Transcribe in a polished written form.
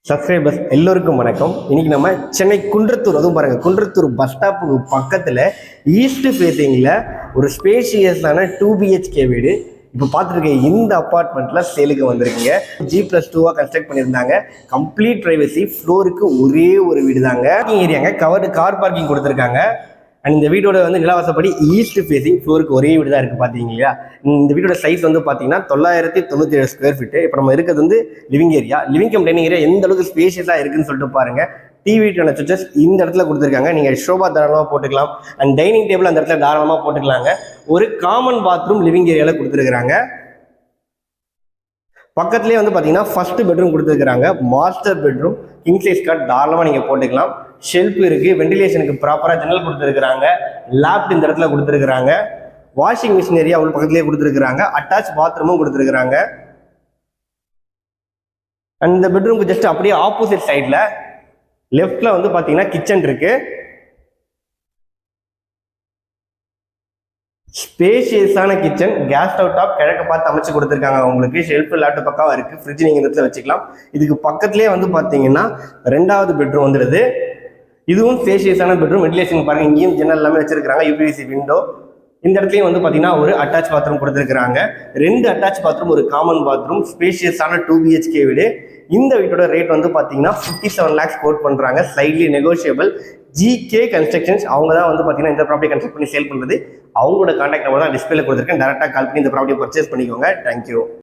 Subscribers எல்லோருக்கும் வணக்கம். இன்னைக்கு நம்ம சென்னை குன்றத்தூர், அதுவும் பாருங்க, குன்றத்தூர் பஸ் ஸ்டாப்புக்கு பக்கத்தில் ஈஸ்ட் ஃபேஸிங்கில் ஒரு ஸ்பேஷியஸான 2BHK வீடு இப்போ பார்த்துருக்க இந்த அப்பார்ட்மெண்ட்டில் சேலுக்கு வந்திருக்கீங்க. G+2 கன்ஸ்ட்ரக்ட் பண்ணியிருந்தாங்க. கம்ப்ளீட் ப்ரைவசி, ஃப்ளோருக்கு ஒரே ஒரு வீடு தாங்க. பார்க்கிங் ஏரியாங்க, கவர்டு கார் பார்க்கிங் கொடுத்துருக்காங்க. அண்ட் இந்த வீடோட நிலவாசப்படி ஈஸ்ட் ஃபேஸிங், ஃப்ளோருக்கு ஒரே வீடு தான் இருக்குது. பார்த்தீங்க இல்லையா? இந்த வீடோட சைஸ் பார்த்தீங்கன்னா 997 ஸ்கொயர் ஃபீட்டு. இப்போ நம்ம இருக்கிறது living area. Living come dining area எந்த அளவுக்கு ஸ்பேஷியஸாக இருக்குன்னு சொல்லிட்டு பாருங்க. டிவிக்கான சுவிச்சஸ் இந்த இடத்துல கொடுத்துருக்காங்க. நீங்கள் ஷோபா தாராளமாக போட்டுக்கலாம். அண்ட் டைனிங் டேபிள் அந்த இடத்துல தாராளமாக போட்டுக்கலாங்க. ஒரு காமன் பாத்ரூம் லிவிங் ஏரியாவில் கொடுத்துருக்காங்க. பக்கத்துலேயே பார்த்தீங்கன்னா ஃபர்ஸ்ட் பெட்ரூம் கொடுத்துருக்காங்க. Master bedroom, king size card தாராளமாக நீங்கள் போட்டுக்கலாம். ஷெல்ஃப் இருக்கு, வெண்டிலேஷனுக்கு ப்ராப்பராக ஜன்னல் கொடுத்துருக்காங்க. லேப்ட் இந்த இடத்துல கொடுத்துருக்காங்க. வாஷிங் மிஷின் ஏரியா உள்ள பக்கத்துலேயே கொடுத்துருக்காங்க. அட்டாச் பாத்ரூமும் கொடுத்துருக்காங்க. அண்ட் இந்த பெட்ரூம்க்கு ஜஸ்ட் அப்படியே ஆப்போசிட் சைடில் லெஃப்ட்ல பார்த்தீங்கன்னா கிச்சன் இருக்கு. ஸ்பேஷியஸான கிச்சன், கேஸ் ஸ்டவ் டாப் கிழக்க பார்த்து அமைச்சு கொடுத்துருக்காங்க. உங்களுக்கு ஷெல்ஃப் லேப்டாப் பக்காவா இருக்கு. ஃப்ரிட்ஜ் நீங்க இந்த இடத்துல வச்சுக்கலாம். இதுக்கு பக்கத்துலேயே பார்த்தீங்கன்னா ரெண்டாவது பெட்ரூம் வந்துடுது. இதுவும் ஸ்பேஷியஸான பெட்ரூம். வெண்டிலேஷன் பாருங்க, இங்கேயும் ஜன்னல் எல்லாமே வச்சிருக்காங்க. UPVC window. இந்த இடத்துலையும் பார்த்தீங்கன்னா ஒரு அட்டாச் பாத்ரூம் கொடுத்துருக்காங்க. 2 அட்டாச் பாத்ரூம், ஒரு காமன் பாத்ரூம். ஸ்பேஷியஸான 2BHK வீடு. இந்த வீட்டோட ரேட் பார்த்தீங்கன்னா 57 lakhs கோட் பண்றாங்க. Slightly negotiable. GK கன்ஸ்ட்ரக்ஷன்ஸ் அவங்க தான் பார்த்தீங்கன்னா இந்த ப்ராப்பர்ட்டி கன்ஸ்ட்ரக்ட் பண்ணி சேல் பண்றது. அவங்களோட கான்டாக்ட் நம்பர் தான் டிஸ்பிளேல கொடுத்துருக்கேன். டேரக்டா கால் பண்ணி இந்த ப்ராப்பர்ட்டி பர்ச்சேஸ் பண்ணிக்கோங்க. தேங்க்யூ.